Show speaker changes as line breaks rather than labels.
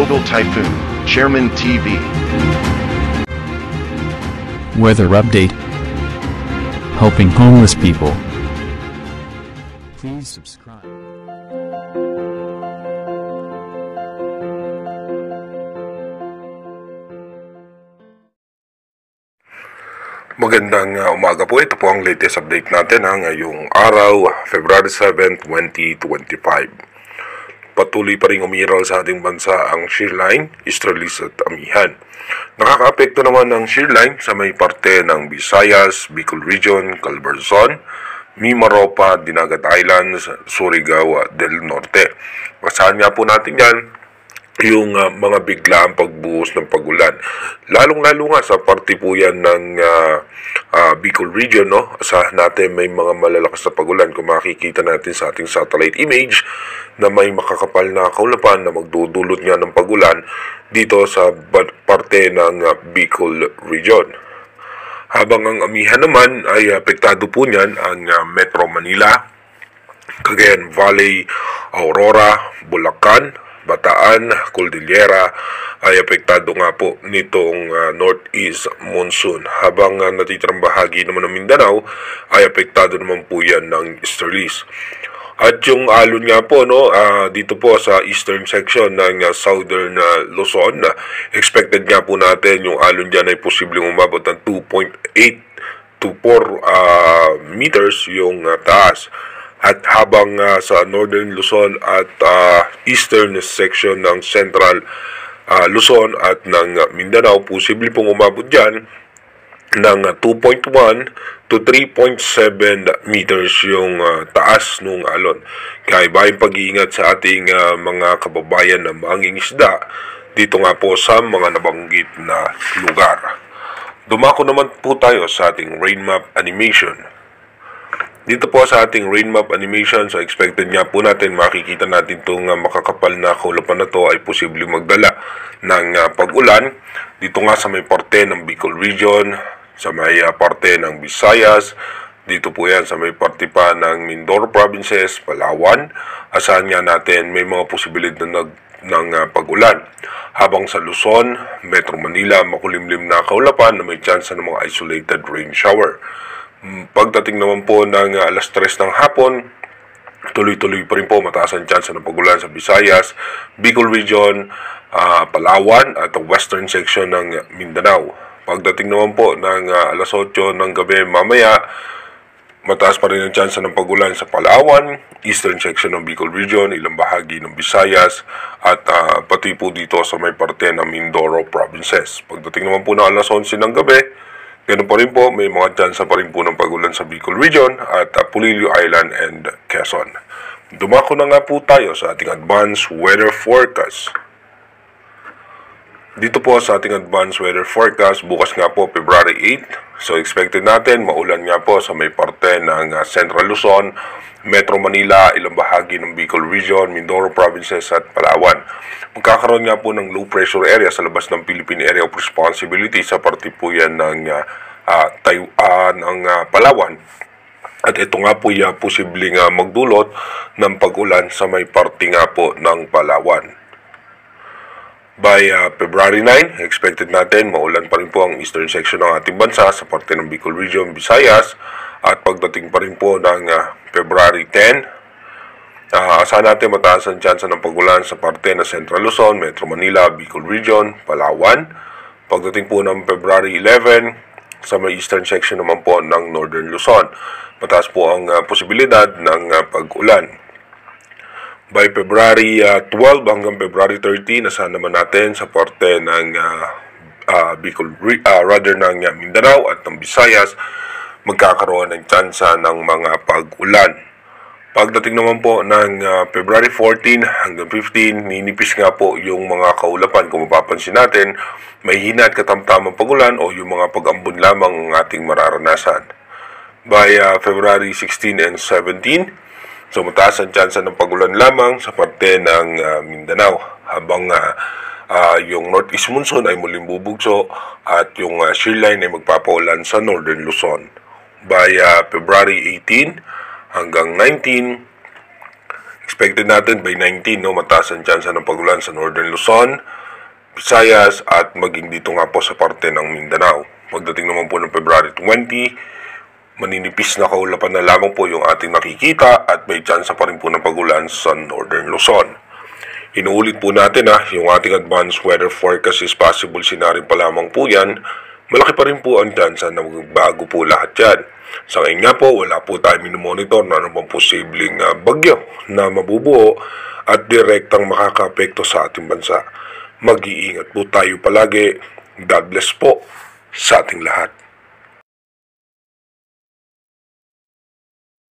Global Typhoon, Chairman TV.
Weather update. Helping homeless people. Please subscribe.
Magandang umaga po. Ito po ang latest update natin ngayong araw, February 7, 2025. Patuloy pa rin umiral sa ating bansa ang shear line, Easterlies at Amihan. Nakakaapekto naman ng shear line sa may parte ng Visayas, Bicol Region, Calabarzon, Mimaropa, Dinagat Islands, Surigao del Norte. Basahan nga po natin yan yung mga biglaang pagbuhos ng pagulan. Lalong-lalo nga sa parte po yan ng Bicol Region, no? Asahan natin may mga malalakas na pagulan kung makikita natin sa ating satellite image na may makakapal na kaulapan na magdudulot nga ng pagulan dito sa parte ng Bicol Region. Habang ang Amihan naman ay apektado po niyan ang Metro Manila, Cagayan Valley, Aurora, Bulacan, Bataan, Cordillera ay apektado nga po nitong northeast monsoon. Habang natitirang bahagi naman ng Mindanao ay apektado naman po yan ng easterlies. At yung alon nga po, no, dito po sa eastern section ng southern Luzon, expected nga po natin yung alon dyan ay posibleng umabot ng 2.8 to 4 meters yung taas. At habang sa northern Luzon at eastern section ng central Luzon at ng Mindanao, posible pong umabot dyan ng 2.1 to 3.7 meters yung taas ng alon. Kaya iba yung pag-iingat sa ating mga kababayan na mangingisda dito nga po sa mga nabanggit na lugar. Dumako naman po tayo sa ating rain map animation. Dito po sa ating rain map animation, so expected nga po natin, makikita natin itong makakapal na kaulapan na to ay posibleng magdala ng pag-ulan. Dito nga sa may parte ng Bicol Region, sa may parte ng Visayas, dito po yan sa may parte pa ng Mindoro Provinces, Palawan. Asahan nga natin may mga posibilidad ng pag-ulan. Habang sa Luzon, Metro Manila, makulimlim na kaulapan na may chance ng mga isolated rain shower. Pagdating naman po ng alas 3 ng hapon, tuloy-tuloy pa rin po mataas ang chance ng pagulan sa Visayas, Bicol Region, Palawan at western section ng Mindanao. Pagdating naman po ng alas 8 ng gabi mamaya, mataas pa rin ang chance ng pagulan sa Palawan, eastern section ng Bicol Region, ilang bahagi ng Visayas at pati po dito sa may parte ng Mindoro Provinces. Pagdating naman po ng alas 11 ng gabi, ganoon pa rin po, may mga chance pa rin po ng pagulan sa Bicol Region at Pulilio Island and Quezon. Dumako na nga po tayo sa ating advanced weather forecast. Dito po sa ating advanced weather forecast, bukas nga po February 8. So expected natin, maulan nga po sa may parte ng Central Luzon, Metro Manila, ilang bahagi ng Bicol Region, Mindoro Provinces at Palawan. Magkakaroon nga po ng low pressure area sa labas ng Philippine Area of Responsibility sa parte po yan ng Palawan. At ito nga po yung posibleng magdulot ng pag-ulan sa may parte nga po ng Palawan. By February 9, expected natin maulan pa rin po ang eastern section ng ating bansa sa parte ng Bicol Region, Visayas. At pagdating pa rin po ng February 10, asahan natin mataas ang chance ng pagulan sa parte ng Central Luzon, Metro Manila, Bicol Region, Palawan. Pagdating po ng February 11, sa may eastern section naman po ng Northern Luzon, mataas po ang posibilidad ng pag-ulan. By February 12 hanggang February 13, asahan naman natin sa parte ng ng Mindanao at ng Visayas, magkakaroon ng tsansa ng mga pag-ulan. Pagdating naman po ng February 14 hanggang 15, ninipis nga po yung mga kaulapan. Kung mapapansin natin, may hina at katamtamang pag-ulan o yung mga pag-ambon lamang ang ating mararanasan. By February 16 and 17, so mataas ang tsansa ng pag-ulan lamang sa parte ng Mindanao. Habang yung northeast monsoon ay muling bubugso at yung shear line ay magpapaulan sa northern Luzon. By February 18 hanggang 19, Expected natin by 19, no, mataas ang tsansa ng pagulan sa Northern Luzon, Visayas at maging dito nga po sa parte ng Mindanao. Pagdating naman po ng February 20, maninipis na kaulapan na lamang po yung ating nakikita at may tsansa pa rin po ng pagulan sa Northern Luzon. Inuulit po natin yung ating advanced weather forecast is possible scenario pa lamang po yan. Malaki pa rin po ang tsansa na magbago po lahat yan. Sa ngayon nga po, wala po tayo minomonitor na anumang posibleng bagyo na mabubuo at direktang makaka-apekto sa ating bansa. Mag-iingat po tayo palagi. God bless po sa ating lahat.